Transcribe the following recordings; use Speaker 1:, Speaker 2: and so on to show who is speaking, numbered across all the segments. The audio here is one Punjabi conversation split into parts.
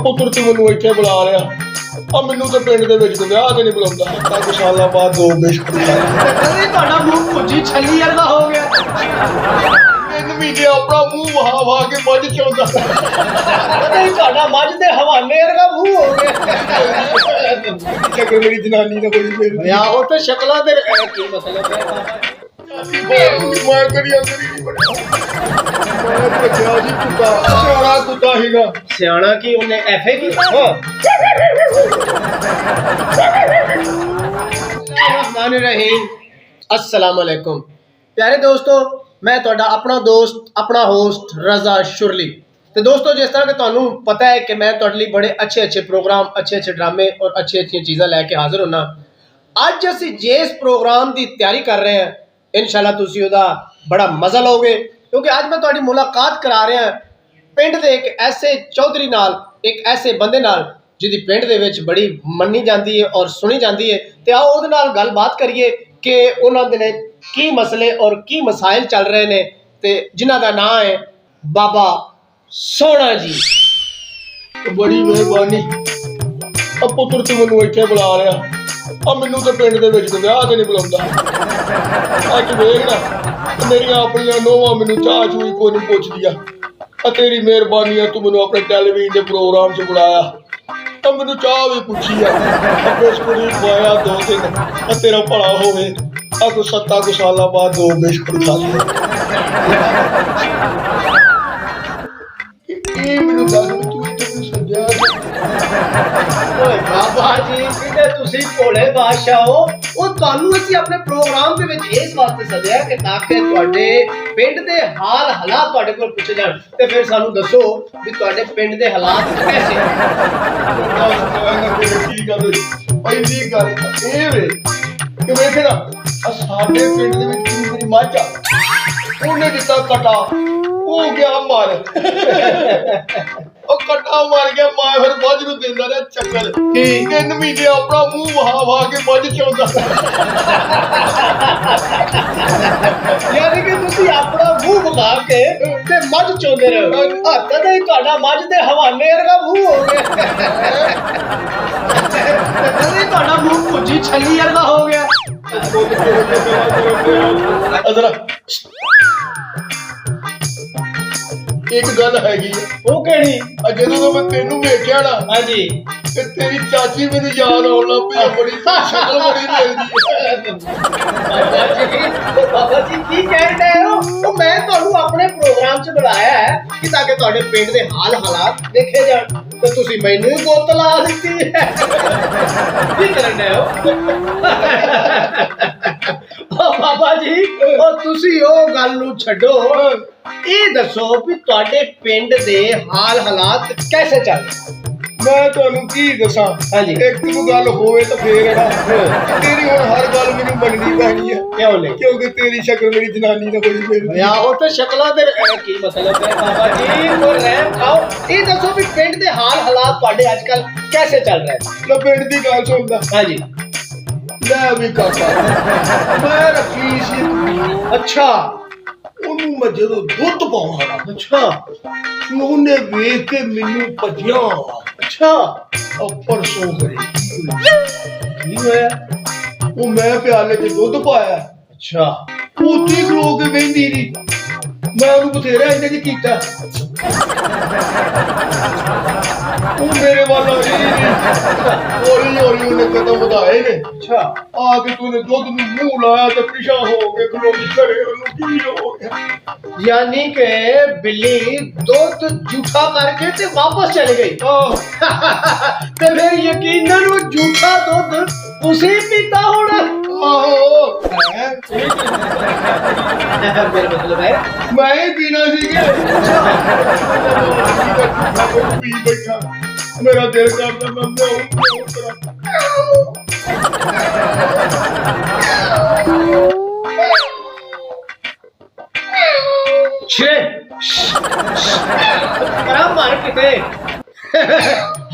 Speaker 1: ਪੁੱਤਰ ਤੂੰ ਮੈਨੂੰ ਇੱਥੇ ਬੁਲਾ ਲਿਆ ਆ ਮੈਨੂੰ ਤਾਂ ਪਿੰਡ ਦੇ ਵਿੱਚ ਵਿਆਹ ਤੇ ਨਹੀਂ ਬੁਲਾਉਂਦਾ। 7 ਸਾਲਾਂ ਬਾਅਦ 2 ਬਿਸਕੁਟ
Speaker 2: ਕਦੇ ਤੁਹਾਡਾ ਮੂੰਹ ਭੁੱਜੀ ਛੱਲੀ ਵਰਗਾ ਹੋ ਗਿਆ।
Speaker 1: 3 ਮਹੀਨੇ ਆਪਣਾ ਮੂੰਹ ਵਹਾ ਕੇ ਮੱਝ ਚੋਂਦਾ।
Speaker 2: ਕਦੇ ਤੁਹਾਡਾ ਮੱਝ ਦੇ ਹਵਾਲੇ ਵਰਗਾ ਮੂੰਹ ਹੋ ਗਿਆ।
Speaker 1: ਸ਼ਕਲ ਮੇਰੀ ਜਨਾਨੀ ਦਾ ਕੋਈ ਫੇਰ
Speaker 2: ਯਾ ਉਹ ਤਾਂ ਸ਼ਕਲਾਂ ਦੇ ਕੀ ਮਸਲਾ ਹੈ
Speaker 1: ਮੈਂ ਕਰੀ ਅੰਦਰ ਹੀ ਨਹੀਂ ਬੜਿਆ। ਮੈਂ ਬੱਚਾ ਜੀ ਕੁੱਤਾ ਸਿਆਣਾ ਕੁੱਤਾ ਹੀਗਾ।
Speaker 2: ਸਿਆਣਾ ਕੀ ਉਹਨੇ ਐਫਏ ਕੀਤਾ? रहमान अस्सलाम वालेकुम प्यारे दोस्तों, मैं तुहाडा अपना दोस्त अपना होस्ट रजा शुरली। तो दोस्तों जिस तरह कि तुहानू पता है कि मैं तुहाडे लई बड़े अच्छे अच्छे प्रोग्राम अच्छे अच्छे ड्रामे और अच्छी अच्छी चीज़ां लैके हाजिर होना। अज असीं जिस प्रोग्राम की तैयारी कर रहे हैं इंशाल्लाह तुसीं उहदा बड़ा मज़ा लोगे, क्योंकि अज मैं तुहाडी मुलाकात करा रहा पिंड दे एक ऐसे चौधरी नाल, एक ऐसे बंदे नाल जिहदी पिंड दे विच बड़ी मन्नी जाती है और सुनी जाती है। तो आओ उहदे नाल गलबात करिए कि उन्हां दे की मसले और की मसाइल चल रहे ने, ते जिन्हां दा नाम है बाबा सोना जी।
Speaker 1: बड़ी मेहरबानी अब पुत्र तू मैनू इत्थे बुला लिया अब मैनू तो पिंड दे विच विआह ते नहीं बुलाउंदा। अज वेख ना मेरियां अपनियां नोहां मैनू चाह चूई कोई नहीं पुछदियां। तेरी मेहरबानी है तू मैनू अपने टेलीविजन के प्रोग्राम च बुलाया तो मैनू चाह भी पूछी है बिस्कुट भी खुआया 2-3 तेरा भला होवे। अगो 7 साल बाद 2 बिस्कुट खा लिए। मैनू दस तू इत्थे मैनू सद्दिया
Speaker 2: बाबा जी किते तुसीं भोले बादशाह हो। ਉਹ ਤੁਹਾਨੂੰ ਅਸੀਂ ਆਪਣੇ ਪ੍ਰੋਗਰਾਮ ਦੇ ਵਿੱਚ ਇਸ ਵਾਸਤੇ ਸੱਦਿਆ ਕਿ ਤਾਂ ਕਿ ਤੁਹਾਡੇ ਪਿੰਡ ਦੇ ਹਾਲ ਹਾਲਾਤ ਤੁਹਾਡੇ ਕੋਲ ਪੁੱਛੇ ਜਾਣ, ਤੇ ਫਿਰ ਸਾਨੂੰ ਦੱਸੋ ਵੀ ਤੁਹਾਡੇ ਪਿੰਡ ਦੇ ਹਾਲਾਤ ਕੈਸੇ ਹਨ।
Speaker 1: ਕੀ ਗੱਲ ਪਹਿਲੀ ਗੱਲ ਇਹ ਵੇ ਕਿ ਵੇਖੇ ਨਾ ਸਾਡੇ ਪਿੰਡ ਦੇ ਵਿੱਚ ਮੇਰੀ ਮੱਝ ਆ ਉਹਨੇ ਦਿੱਤਾ ਕਟਾ ਉਹ ਗਿਆ ਮਰ ਉਹ ਕਟਾ ਮਰ ਗਿਆ ਮਾਂ ਫਿਰ ਮੱਝ ਨੂੰ ਦਿੰਦਾ ਰਿਹਾ ਚੱਕਰ ਕਿ 3 ਮਹੀਨੇ ਆਪਣਾ ਮੂੰਹ ਵਹਾ ਕੇ ਮੱਝ ਚੋਂਦਾ।
Speaker 2: ਯਾਨੀ ਕਿ ਤੁਸੀਂ ਆਪਣਾ ਮੂੰਹ ਵਗਾ ਕੇ ਤੇ ਮੱਝ ਚੋਂਦੇ ਰਹੋ। ਹੱਥ ਤੇ ਤੁਹਾਡਾ ਮੱਝ ਦੇ ਹਵਾਲੇ ਵਰਗਾ ਮੂੰਹ ਹੋ ਗਿਆ। ਕਦੇ ਤੁਹਾਡਾ ਮੂੰਹ ਭੁੱਜੀ ਛੱਲੀ ਵਰਗਾ ਹੋ ਗਿਆ।
Speaker 1: ਅਜ਼ਰਾ एक गल हैगी
Speaker 2: वो केड़ी
Speaker 1: ਜਦੋਂ मैं तेनू वेख्या ना
Speaker 2: हाँ जी
Speaker 1: ते तेरी चाची मेनू याद आउण लग पई बड़ी शक्ल बड़ी मिलदी
Speaker 2: बाबा जी की कह रहे हो। तो मैं ਤੁਹਾਨੂੰ ਆਪਣੇ ਪ੍ਰੋਗਰਾਮ 'ਚ ਬੁਲਾਇਆ ਹੈ ਕਿ ਤਾਂ ਕਿ ਤੁਹਾਡੇ ਪਿੰਡ ਦੇ ਹਾਲ ਹਾਲਾਤ ਦੇਖੇ ਜਾਣ, ਤੇ ਤੁਸੀਂ ਮੈਨੂੰ ਹੀ ਬੋਤਲ ਲਾ ਦਿੱਤੀ ਹੈ। ਕੀ ਕਰਨ ਰਹੇ ਹੋ ਬਾਬਾ ਜੀ? ਉਹ ਤੁਸੀਂ ਉਹ ਗੱਲ ਨੂੰ ਛੱਡੋ, ਇਹ ਦੱਸੋ ਵੀ ਤੁਹਾਡੇ ਪਿੰਡ ਦੇ ਹਾਲ ਹਾਲਾਤ कैसे ਚੱਲ ਰਹੇ?
Speaker 1: मैं ਤੁਹਾਨੂੰ ਕੀ ਦੱਸਾਂ।
Speaker 2: ਹਾਂਜੀ
Speaker 1: ਇੱਕ ਨੂੰ ਗੱਲ ਹੋਵੇ ਤਾਂ ਫੇਰ ਹੈ ਨਾ ਤੇਰੀ ਹੁਣ ਹਰ ਗੱਲ ਮੈਨੂੰ ਮੰਨਣੀ ਪੈਣੀ ਹੈ।
Speaker 2: ਕਿਉਂ ਨਹੀਂ?
Speaker 1: ਕਿਉਂਕਿ ਤੇਰੀ ਸ਼ਕਲ ਮੇਰੀ ਜਨਾਨੀ ਨਾਲ ਬੜੀ ਮਿਲਦੀ
Speaker 2: ਯਾ ਉਹ ਤਾਂ ਸ਼ਕਲਾਂ ਦੇ ਕੀ ਮਸਲਾ ਹੈ ਬਾਬਾ ਜੀ? ਕੋਈ ਰਹਿਮ ਖਾਓ, ਇਹ ਦੱਸੋ ਵੀ ਪਿੰਡ ਦੇ ਹਾਲ ਹਾਲਾਤ ਤੁਹਾਡੇ ਅੱਜ ਕੱਲ कैसे ਚੱਲ ਰਹੇ?
Speaker 1: ਲੈ ਪਿੰਡ ਦੀ ਗੱਲ ਸੁਣਦਾ।
Speaker 2: ਹਾਂਜੀ
Speaker 1: ਲੈ ਵੀ ਕਾਕਾ ਮੈਂ ਰੱਖੀ ਸੀ
Speaker 2: ਅੱਛਾ
Speaker 1: ਉਹਨੂੰ ਮੈਂ ਜਦੋਂ ਦੁੱਧ ਪਾਉਣਾ
Speaker 2: ਅੱਛਾ
Speaker 1: ਉਹਨੇ ਵੇਖ ਕੇ ਮੈਨੂੰ ਭੱਜਿਆ।
Speaker 2: ਅੱਛਾ
Speaker 1: ਪਰਸੋਂ ਕਰੀ
Speaker 2: ਕੀ ਹੋਇਆ?
Speaker 1: ਉਹ ਮੈਂ ਪਿਆਲੇ 'ਚ ਦੁੱਧ ਪਾਇਆ
Speaker 2: ਅੱਛਾ
Speaker 1: ਉੱਥੇ ਖਲੋ ਕੇ ਵੇਂਦੀ ਰਹੀ। ਮੈਂ ਉਹਨੂੰ ਬਥੇਰਾ ਇੰਨੇ ਜੀ ਕੀਤਾ ਉਹ ਮੇਰੇ ਵੱਲ ਆਈ ਹੌਲੀ ਹੌਲੀ ਉਹਨੇ ਕਦਮ ਵਧਾਏ ਨੇ।
Speaker 2: ਅੱਛਾ
Speaker 1: ਆ ਕੇ ਤੂੰ ਦੁੱਧ ਨੂੰ ਮੂੰਹ ਲਾਇਆ ਤੇ ਪਿਛਾ ਹੋ ਕੇ ਖਲੋਈ ਘਰੇ ਉਹਨੂੰ ਕੀ ਹੋ ਗਿਆ।
Speaker 2: यानी के बिल्ली दूध जूठा करके ते वापस चली गई। ते फिर यकीनन वो जूठा दूध उसी पीता होना।
Speaker 1: ਆਹੋ
Speaker 2: मेरा मतलब है
Speaker 1: ਮੈਂ ਹੀ ਪੀਣਾ ਸੀ ਕਿ ਪੀ ਬੈਠਾ ਮੇਰਾ ਦਿਲ ਕਰਦਾ ਮੈਂ
Speaker 2: मार किते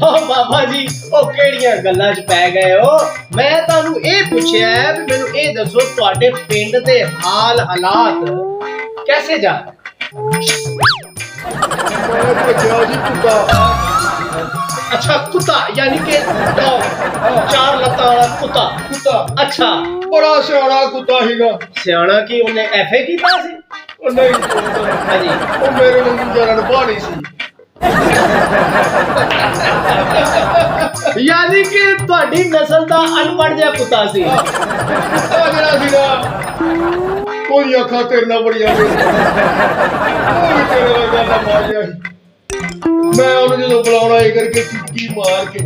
Speaker 2: बाबा जी ओ केड़ियां गल्लां च पै गए हो। मैं तुहानू ये पूछया है भी मैनू ये दसो तुहाडे पिंड दे हाल हालात कैसे जा रहे?
Speaker 1: ਬੱਚਾ ਜੀ ਕੁੱਤਾ
Speaker 2: अच्छा कुत्ता यानी कि चार लत्तां वाला कुत्ता।
Speaker 1: कुत्ता
Speaker 2: अच्छा
Speaker 1: बड़ा सियाना कुत्ता हीगा।
Speaker 2: सियाना की उन्हें एफए कीता सी?
Speaker 1: ਉਹ ਨਹੀਂ ਪੁੱਤ,
Speaker 2: हाँ जी
Speaker 1: ਉਹ ਮੇਰੇ ਨੂੰ ਜਰਨ ਬਾਣੀ ਸੀ।
Speaker 2: यानी कि ਤੁਹਾਡੀ ਨਸਲ ਦਾ ਅਨਪੜ੍ਹ ਜਿਹਾ ਕੁੱਤਾ ਸੀ।
Speaker 1: ਕੁੱਤਾ ਜਿਹੜਾ ਸੀਗਾ ਉਹਦੀ ਅੱਖਾਂ ਤੇਰੇ ਨਾਲ ਬੜੀਆਂ ਨੇ, ਉਹ ਵੀ ਤੇਰੇ ਵਰਗਾ ਨਾ ਮਾਰਿਆ ਸੀ। ਮੈਂ ਉਹਨੂੰ ਜਦੋਂ ਬੁਲਾਉਣਾ ਇਹ ਕਰਕੇ ਚੁੱਕੀ ਮਾਰ ਕੇ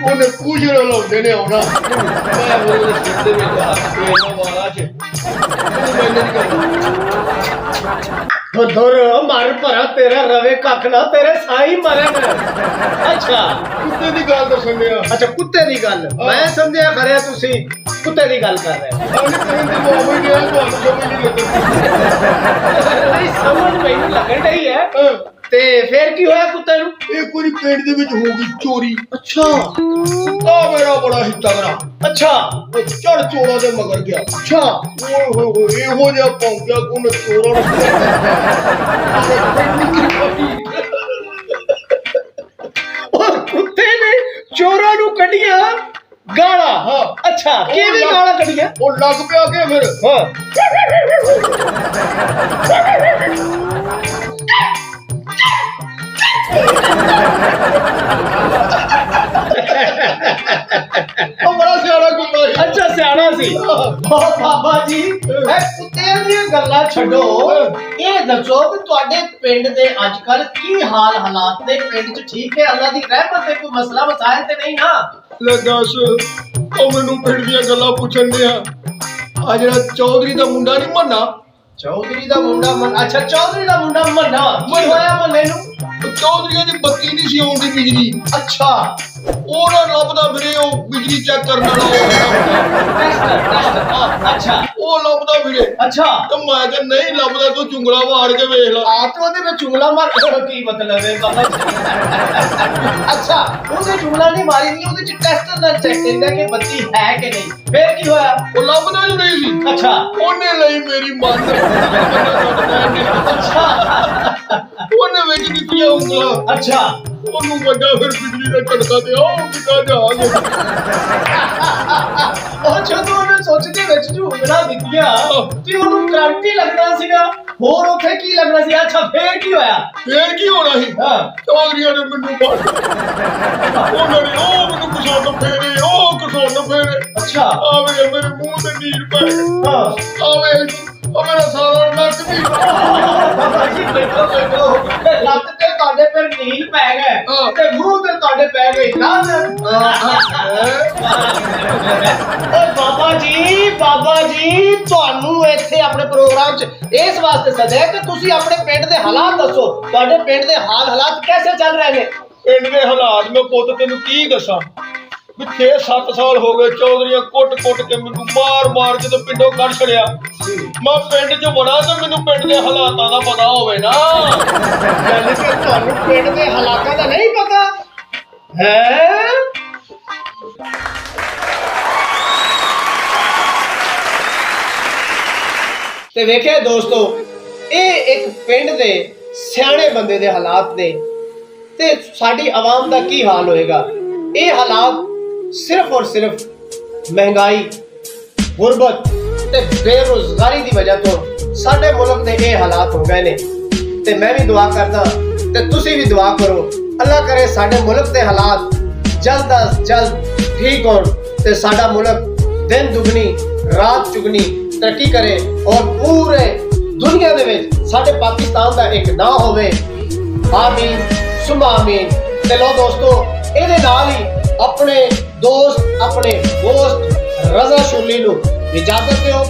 Speaker 1: ਉਹਨੇ ਪੂਛੜਾ ਲਾਉਂਦੇ ਨੇ ਆਉਣਾ, ਮੈਂ ਉਹਦੇ ਸਿਰ ਦੇ ਵਿੱਚ ਹੱਥ ਫੇਰਨਾ ਵਾਲਾ ਚ ਉਹਨੂੰ ਮੈਨੂੰ ਨਹੀਂ ਕਰਨਾ।
Speaker 2: धुर मर भरा तेरा रवे कख ना तेरे साई मरन। अच्छा
Speaker 1: ਕੁੱਤੇ ਦੀ ਗੱਲ ਦੱਸਣ ਡਿਆ।
Speaker 2: अच्छा कुत्ते दी गल मैं समझिया खरे तुसी कुत्ते दी गल कर रहे हो।
Speaker 1: ਉਹਨੇ ਕਹਿੰਦੇ ਬਾਬੂ ਜੀ ਤੁਹਾਨੂੰ ਸਮਝ ਨਹੀਂ ਲੱਗਦੀ।
Speaker 2: नहीं समझ मैनू लगन रही है। ते फिर की होया कुत्ते नू?
Speaker 1: ਇੱਕ ਵਾਰੀ ਪਿੰਡ ਦੇ ਵਿੱਚ ਹੋ ਗਈ ਚੋਰੀ।
Speaker 2: अच्छा
Speaker 1: ਕੁੱਤਾ ਮੇਰਾ ਬੜਾ ਹੀ ਤਗੜਾ,
Speaker 2: अच्छा
Speaker 1: ਉਹ ਚੜ ਚੋਰਾਂ ਦੇ ਮਗਰ ਗਿਆ।
Speaker 2: अच्छा
Speaker 1: ਓਏ ਹੋਏ ਹੋਏ ਇਹੋ ਜਿਹਾ ਭੌਂਕਿਆ ਕਿ ਉਹਨੇ ਚੋਰਾਂ ਨੂੰ
Speaker 2: और कुत्ते ने चोरों नू कढ़िया गाला।
Speaker 1: हाँ।
Speaker 2: अच्छा किवें गाला कढ़िया?
Speaker 1: ਉਹ ਲੱਗ ਪਿਆ ਕਿ ਫਿਰ
Speaker 2: हाँ
Speaker 1: ਉਹ ਬੜਾ ਸਿਆਣਾ ਕੁੱਤਾ ਸੀ।
Speaker 2: अच्छा सियाना सी। ओ बाबा जी ए कुत्ते दी गल्लां छड्डो, ये दसो कि तुहाडे पिंड दे अजकल की हाल हालात ने? पिंड च ठीक है, अल्लाह दी रहमत है, कोई मसला मसाइल ते नहीं ना?
Speaker 1: ਲੈ ਦੱਸ, ਉਹ ਮੈਨੂੰ ਪਿੰਡ ਦੀਆਂ ਗੱਲਾਂ ਪੁੱਛਣ ਡਿਆ। ਆ ਜਿਹੜਾ ਚੌਧਰੀ ਦਾ ਮੁੰਡਾ ਨਹੀਂ ਮੰਨਾ,
Speaker 2: चौधरी दा मुंडा मन। अच्छा चौधरी दा मुंडा मन्ना की होया मन्ने नू?
Speaker 1: ਚੌਧਰੀਆਂ ਦੀ ਬੱਤੀ ਨਹੀਂ ਸੀ ਆਉਂਦੀ ਬਿਜਲੀ,
Speaker 2: अच्छा
Speaker 1: ਉਹ ਨਾ ਲੱਭਦਾ ਫਿਰੇ ਉਹ ਬਿਜਲੀ ਚੈੱਕ ਕਰਨ ਵਾਲਾ
Speaker 2: टेस्ट अच्छा
Speaker 1: ਉਹ ਲੱਭਦਾ ਫਿਰੇ।
Speaker 2: अच्छा
Speaker 1: ਤੇ ਮੈਂ ਕਿਹਾ ਨਹੀਂ ਲੱਭਦਾ, ਤੂੰ ਚੁੰਗਲਾ ਮਾਰ ਕੇ ਵੇਖ ਲਾ।
Speaker 2: आप तो ओदे विच चुंगला मार की मतलब है बाबा जी? अच्छा ओदे चुंगला नहीं मारी नहीं, ओदे च टेस्ट ना चेक करदा कि बत्ती है कि नहीं। फिर की होया?
Speaker 1: ਉਹ ਲੱਭਦਾ ਹੀ ਨਹੀਂ ਸੀ।
Speaker 2: अच्छा
Speaker 1: ਉਹਨੇ ਲਈ ਮੇਰੀ ਮੰਨ,
Speaker 2: अच्छा
Speaker 1: ਉਹਨੇ ਵਿੱਚ ਦਿੱਤੀਆਂ ਉਂਗਲਾਂ।
Speaker 2: अच्छा
Speaker 1: ਉਹਨੂੰ ਵੱਡਾ ਫਿਰ ਬਿਜਲੀ ਦਾ ਝਟਕਾ ਤੇ ਉਹ ਕਿੱਦਾਂ ਜਹਾਜ਼
Speaker 2: ਉਹ ਜਦੋਂ ਉਹਨੇ ਸੋਚ ਕੇ ਵਿੱਚ ਝੂਠਣਾ ਦਿੱਤੀਆਂ ਤੇ ਉਹਨੂੰ ਕਰੰਟ ਹੀ ਲੱਗਣਾ ਸੀਗਾ, ਹੋਰ ਉੱਥੇ ਕੀ ਲੱਗਣਾ ਸੀ? ਅੱਛਾ ਫੇਰ ਕੀ ਹੋਇਆ?
Speaker 1: ਫੇਰ ਕੀ ਹੋਣਾ ਸੀ?
Speaker 2: ਹਾਂ
Speaker 1: ਚੌਧਰੀਆਂ ਨੇ ਮੈਨੂੰ ਮਾਰ ਉਹਨਾਂ ਨੇ ਉਹ ਮੈਨੂੰ ਕੁਸਾਨ ਫੇਰੇ, ਉਹ ਕੁਸਾਨ ਫੇਰੇ।
Speaker 2: ਅੱਛਾ
Speaker 1: ਆਵੇ ਮੇਰੇ ਮੂੰਹ ਤੇ ਨੀਰ ਪੈ ਗਏ।
Speaker 2: ਹਾਂ
Speaker 1: ਆਵੇ ਉਹ ਮੇਰਾ ਸਾਰਾ ਨੱਕ ਵੀ
Speaker 2: ਬਾਬਾ ਜੀ ਬੈਠੋ ਬੈਠੋ, ਲੱਤ ਤੇ ਤੁਹਾਡੇ ਪਰ ਨੀਲ ਪੈ ਗਏ ਤੇ ਮੂੰਹ ਤੇ ਤੁਹਾਡੇ ਪੈ ਗਈ ਨਾ। ਓਏ ਬਾਬਾ ਜੀ ਤੁਹਾਨੂੰ ਇੱਥੇ ਆਪਣੇ ਪ੍ਰੋਗਰਾਮ 'ਚ ਇਸ ਵਾਸਤੇ ਸੱਦਿਆ ਕਿ ਤੁਸੀਂ ਆਪਣੇ ਪਿੰਡ ਦੇ ਹਾਲਾਤ ਦੱਸੋ। ਤੁਹਾਡੇ ਪਿੰਡ ਦੇ ਹਾਲਾਤ ਕੈਸੇ ਚੱਲ ਰਹੇ ਨੇ?
Speaker 1: ਪਿੰਡ ਦੇ ਹਾਲਾਤ ਮੈਂ ਪੁੱਤ ਤੈਨੂੰ ਕੀ ਦੱਸਾਂ ਵੀ 6-7 ਸਾਲ ਹੋ ਗਏ ਚੌਧਰੀਆਂ ਕੁੱਟ ਕੇ ਮੈਨੂੰ ਮਾਰ ਕੇ ਤੇ ਪਿੰਡੋਂ ਕੱਢ ਛੜਿਆ। ਮੈਂ ਪਿੰਡ 'ਚ ਬੜਾ ਤੇ ਮੈਨੂੰ ਪਿੰਡ ਦੇ ਹਾਲਾਤਾਂ ਦਾ ਪਤਾ ਹੋਵੇ ਨਾ।
Speaker 2: ਯਾਨੀ ਕਿ ਤੁਹਾਨੂੰ ਪਿੰਡ ਦੇ ਹਾਲਾਤਾਂ ਦਾ ਨਹੀਂ ਪਤਾ ਹੈ? ਤੇ ਵੇਖਿਆ ਦੋਸਤੋ, ਇਹ ਇੱਕ ਪਿੰਡ ਦੇ ਸਿਆਣੇ ਬੰਦੇ ਦੇ ਹਾਲਾਤ ਨੇ ਤੇ ਸਾਡੀ ਆਵਾਮ ਦਾ ਕੀ ਹਾਲ ਹੋਏਗਾ। ਇਹ ਹਾਲਾਤ ਸਿਰਫ ਔਰ ਸਿਰਫ ਮਹਿੰਗਾਈ, ਗੁਰਬਤ ਤੇ ਬੇਰੁਜ਼ਗਾਰੀ ਦੀ ਵਜ੍ਹਾ ਤੋਂ ਸਾਡੇ ਮੁਲਕ ਦੇ ਇਹ ਹਾਲਾਤ ਹੋ ਗਏ ਨੇ। ਤੇ ਮੈਂ ਵੀ ਦੁਆ ਕਰਦਾ ਤੇ ਤੁਸੀਂ ਵੀ ਦੁਆ ਕਰੋ, ਅੱਲਾ ਕਰੇ ਸਾਡੇ ਮੁਲਕ ਦੇ ਹਾਲਾਤ ਜਲਦ ਤੋਂ ਜਲਦ ਠੀਕ ਹੋਣ ਤੇ ਸਾਡਾ ਮੁਲਕ ਦਿਨ ਦੁਗਣੀ ਰਾਤ ਚੁਗਣੀ ਤਰੱਕੀ ਕਰੇ ਔਰ ਪੂਰੇ ਦੁਨੀਆ ਦੇ ਵਿੱਚ ਸਾਡੇ ਪਾਕਿਸਤਾਨ ਦਾ ਇੱਕ ਨਾਂ ਹੋਵੇ। ਆਮੀਨ ਸੁਮਾ ਆਮੀਨ। ਤੇ ਲੋ ਦੋਸਤੋ, ਇਹਦੇ ਨਾਲ ਹੀ ਆਪਣੇ ਦੋਸਤ ਆਪਣੇ ਦੋਸਤ ਰਜ਼ਾ ਸ਼ੁਰਲੀ ਨੂੰ ਇਜਾਜ਼ਤ ਦਿਓ।